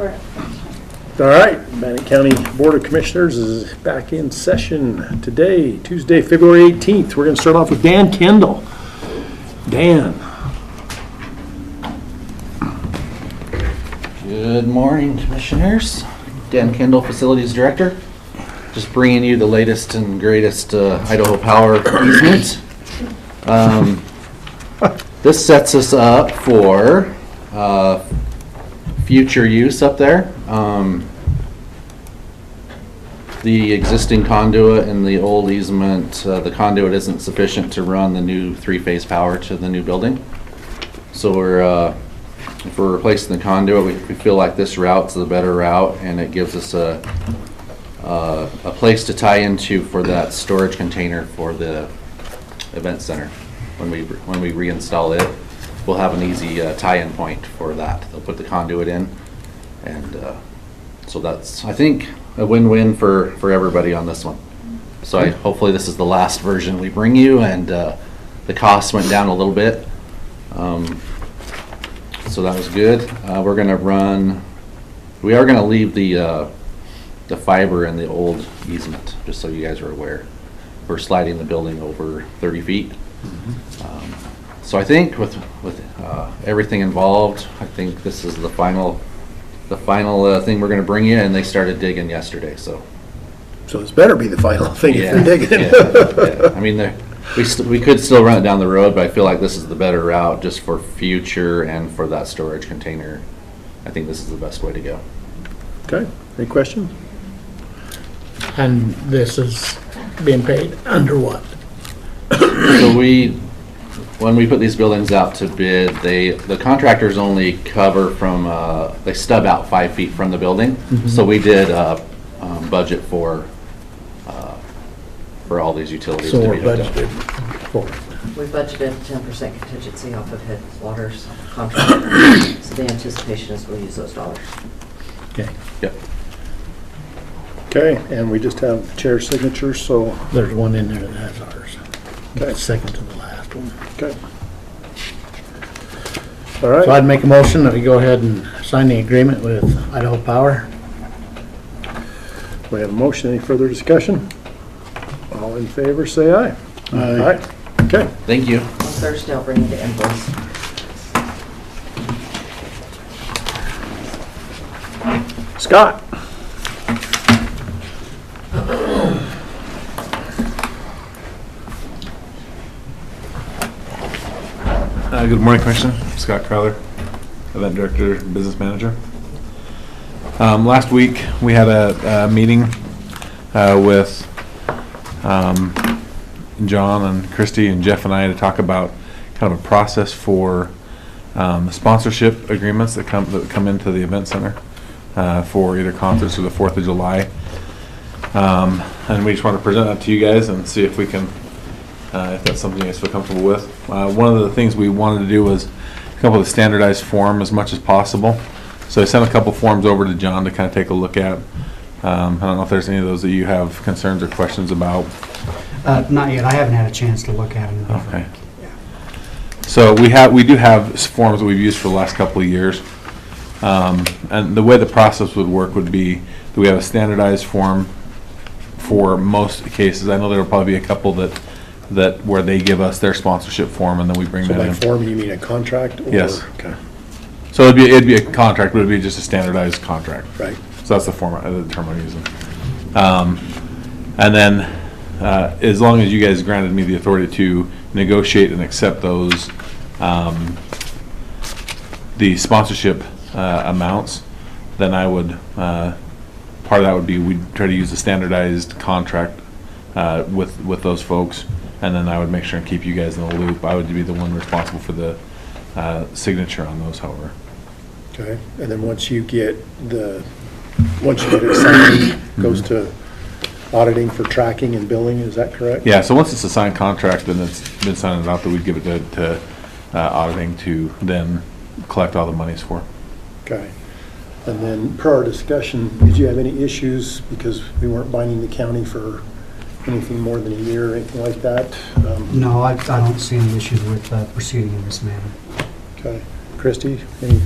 report. All right, Bannock County Board of Commissioners is back in session today, Tuesday, February 18th. We're going to start off with Dan Kendall. Dan. Good morning, Commissioners. Dan Kendall, Facilities Director. Just bringing you the latest and greatest Idaho Power easement. This sets us up for future use up there. The existing conduit in the old easement, the conduit isn't sufficient to run the new three-phase power to the new building. So if we're replacing the conduit, we feel like this route's the better route, and it gives us a place to tie into for that storage container for the event center. When we reinstall it, we'll have an easy tie-in point for that. They'll put the conduit in, and so that's, I think, a win-win for everybody on this one. So hopefully this is the last version we bring you, and the costs went down a little bit. So that was good. We're gonna we are gonna leave the fiber in the old easement, just so you guys are aware. We're sliding the building over 30 feet. So I think with everything involved, I think this is the final thing we're gonna bring you, and they started digging yesterday, so. So this better be the final thing if they're digging. Yeah. I mean, we could still run it down the road, but I feel like this is the better route just for future and for that storage container. I think this is the best way to go. Okay, any questions? And this is being paid under what? So when we put these buildings out to bid, the contractors only cover from, they stub out 5 feet from the building. Mm-hmm. So we did budget for all these utilities. So to we're be hooked up. budgeted for. We budgeted 10% contingency off of Headwaters contract. So the anticipation is we'll use those dollars. Okay. Yep. Okay, and we just have chair signatures, so, There's one in there that has ours. Okay. Second to the last one. okay. All right. So I'd make a motion that we go ahead and sign the agreement with Idaho Power. We have a motion. Any further discussion? All in favor, say aye. Aye. Okay. Thank you. On Thursday, I'll bring you the invoice. Scott. Good morning, Commissioner. Scott Crowther, Event Director, Business Manager. Last week we had a meeting with John and Christy and Jeff and I to talk about kind of a process for sponsorship agreements that come into the event center for either concerts or the 4th of July. And we just want to present that to you guys and see if we can if that's something you guys feel comfortable with. One of the things we wanted to do was come up with a standardized form as much as possible. So I sent a couple forms over to John to kind of take a look at. I don't know if there's any of those that you have concerns or questions about. Not yet. I haven't had a chance to look at them. Okay. So we do have forms that we've used for the last couple of years. And the way the process would work would be that we have a standardized form for most cases. I know there will probably be a couple that where they give us their sponsorship form and then we bring So that by in. form, you mean a contract? Or, Yes. Okay, So it'd be a contract, but it'd be just a standardized contract. right. So that's the the term I'm using. And then as long as you guys granted me the authority to negotiate and accept those, the sponsorship amounts, then I would, part of that would be we'd try to use a standardized contract with those folks, and then I would make sure and keep you guys in the loop. I would be the one responsible for the signature on those, however. Okay, and then once you get it signed, goes to auditing for tracking and billing, is that correct? Yeah, so once it's a signed contract, then it's been signed out, that we'd give it to auditing to then collect all the monies for. Okay. And then per our discussion, did you have any issues because we weren't binding the county for anything more than a year or anything like that? No, I don't see any issues with proceeding in this manner. Okay. Christie, any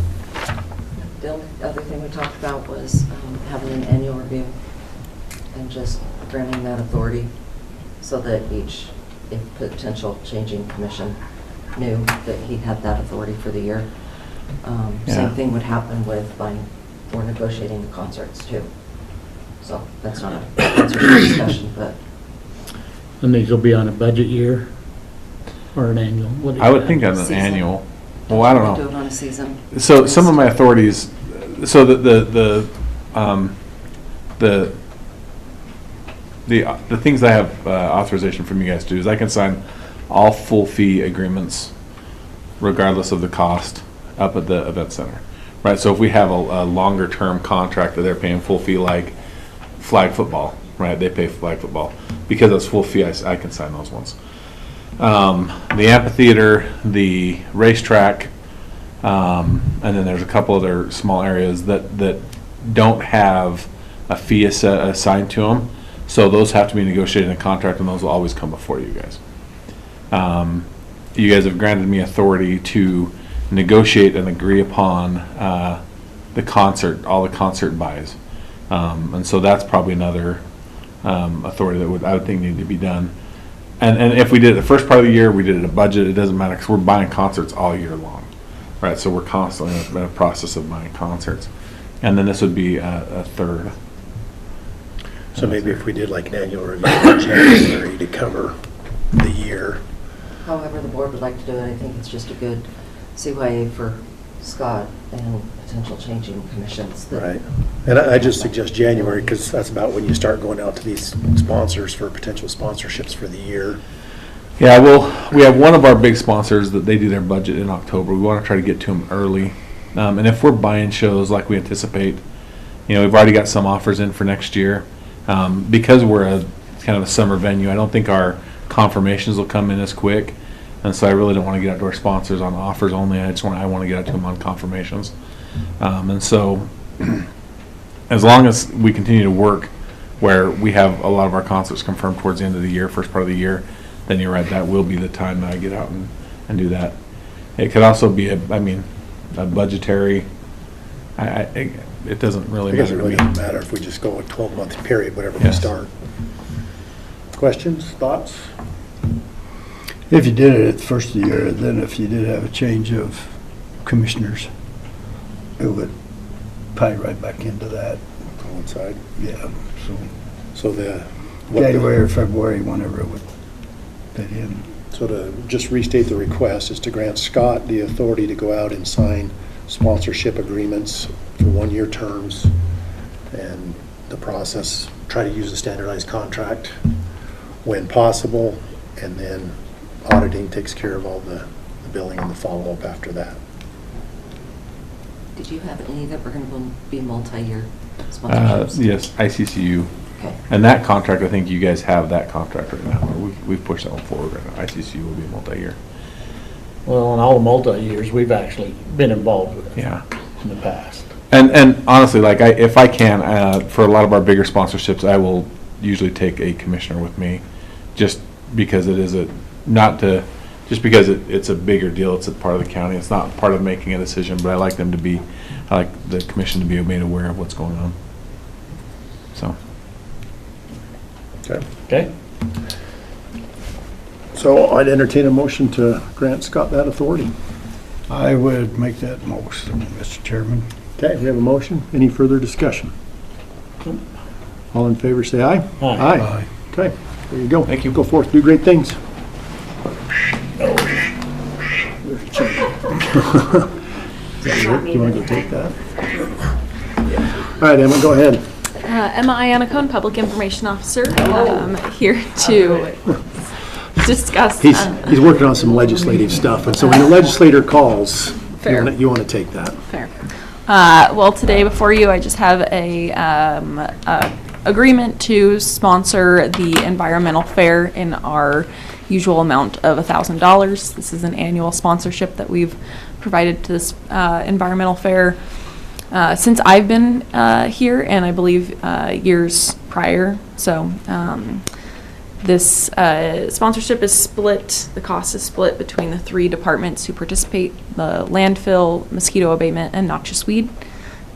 The only other thing we talked about was having an annual review and just granting that authority so that each, if potential changing commission knew that he had that authority for the year. Yeah. Same thing would happen with buying or negotiating the concerts too. So that's not a sponsorship discussion, but And these will be on a budget year or an annual? What do you I would think? think on an Season. annual. Well, I don't we do know. it on a season. So some of my authorities, so the things I have authorization from you guys to do is I can sign all full fee agreements regardless of the cost up at the event center, right? So if we have a longer term contract that they're paying full fee, like flag football, right? They pay flag football. Because it's full fee, I can sign those ones. The amphitheater, the racetrack, and then there's a couple other small areas that don't have a fee assigned to them. So those have to be negotiated in a contract, and those will always come before you guys. You guys have granted me authority to negotiate and agree upon the concert, all the concert buys. And so that's probably another authority that I would think need to be done. And if we did it the first part of the year, we did it a budget, it doesn't matter, because we're buying concerts all year long, right? So we're constantly in a process of buying concerts. And then this would be a third. So maybe if we did like an annual review in January to cover the year. However the board would like to do it, I think it's just a good CYA for Scott and potential changing commissions. that- Right. And I just suggest January, because that's about when you start going out to these sponsors for potential sponsorships for the year. Yeah, well, we have one of our big sponsors that they do their budget in October. We want to try to get to them early. And if we're buying shows like we anticipate, we've already got some offers in for next year. Because we're kind of a summer venue, I don't think our confirmations will come in as quick. And so I really don't want to get out to our sponsors on offers only. I want to get out to them on confirmations. And so as long as we continue to work where we have a lot of our concerts confirmed towards the end of the year, first part of the year, then you're right, that will be the time that I get out and do that. It could also be a budgetary, it doesn't really I guess it matter to really me. doesn't matter if we just go a 12-month period, whatever we Yes. start. Questions, thoughts? If you did it at the first of the year, then if you did have a change of commissioners, it would pay right back into that. Coincide. Yeah, so So January or February, whenever it would fit in. So to just restate the request is to grant Scott the authority to go out and sign sponsorship agreements for one-year terms, and the process, try to use a standardized contract when possible, and then auditing takes care of all the billing and the follow-up after that. Did you have any that were going to be multi-year sponsorships? Yes, ICCU. Okay. And that contract, I think you guys have that contract right now. We've pushed that one forward right now. ICCU will be multi-year. Well, in all the multi-years, we've actually been involved with it Yeah. in the past. And honestly, like if I can, for a lot of our bigger sponsorships, I will usually take a commissioner with me, just because it is just because it's a bigger deal. It's a part of the county. It's not part of making a decision, but I like the commission to be made aware of what's going on. So. Okay. Okay? So I'd entertain a motion to grant Scott that authority. I would make that motion, Mr. Chairman. Okay, we have a motion. Any further discussion? All in favor, say aye. Aye. Okay, there you go. Thank you. Go forth, do great things. Do you want to go take that? All right, Emma, go ahead. Emma Iannacone, Public Information Officer, here to discuss. He's working on some legislative stuff, and so when the legislator calls, Fair. you want to take that. Fair. Well, today before you, I just have a agreement to sponsor the environmental fair in our usual amount of $1,000. This is an annual sponsorship that we've provided to this environmental fair since I've been here, and I believe years prior. So this sponsorship is split, the cost is split between the three departments who participate, the landfill, mosquito abatement, and noxious weed.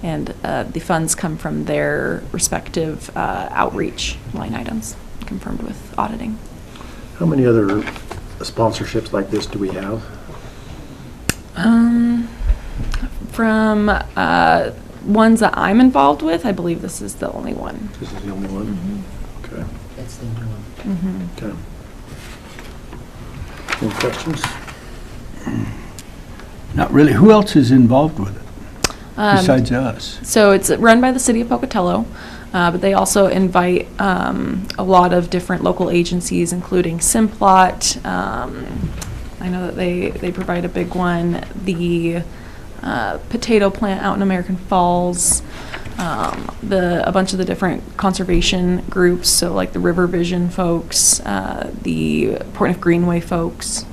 And the funds come from their respective outreach line items, confirmed with auditing. How many other sponsorships like this do we have? From ones that I'm involved with, I believe this is the only one. This is the only one? Okay, It's the only one. okay. Any questions? Not really. Who else is involved with it besides us? So it's run by the city of Pocatello, but they also invite a lot of different local agencies, including Simplot. I know that they provide a big one. The potato plant out in American Falls, a bunch of the different conservation groups, so like the River Vision folks, the Portneuf Greenway folks,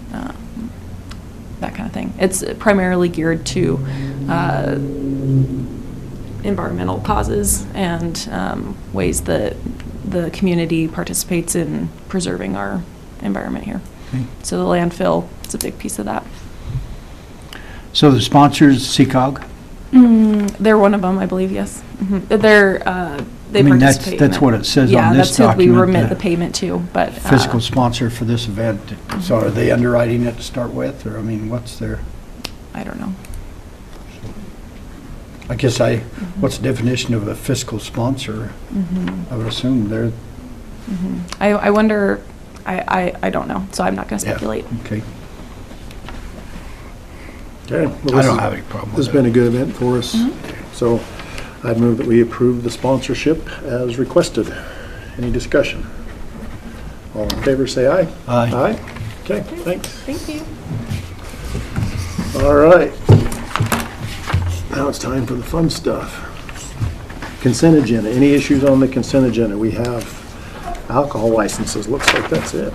that kind of thing. It's primarily geared to environmental causes and ways that the community participates in preserving our environment here. Okay. So the landfill is a big piece of that. So the sponsors, CCOG? They're one of them, I believe, yes. They're, they I mean, participate in that's what it says Yeah, on this that's who we document, remit the the payment to, but. Fiscal sponsor for this event. So are they underwriting it to start with, or, I mean, what's their, I don't know. I guess what's the definition of a fiscal sponsor? I would assume they're, I wonder, I don't know, so I'm not gonna yeah, speculate. okay. Okay. well, I don't have any problem This with has been it. a good event for us. So I'd move that we approve the sponsorship as requested. Any discussion? All in favor, say aye. Aye. Aye? Okay, thanks. Thank you. All right. Now it's time for the fun stuff. Consent agenda. Any issues on the consent agenda? We have alcohol licenses. Looks like that's it.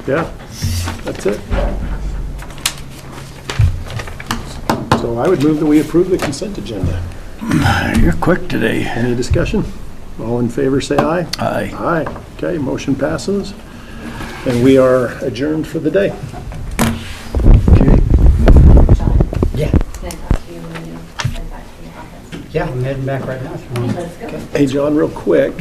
Yeah, that's it. So I would move that we approve the consent agenda. You're quick today. Any discussion? All in favor, say aye. Aye. Aye. Okay, motion passes. And we are adjourned for the day. Yeah. Can I talk to you when you head back to your office? Yeah, I'm heading back right now if you want. Let's go. Hey, John, real quick,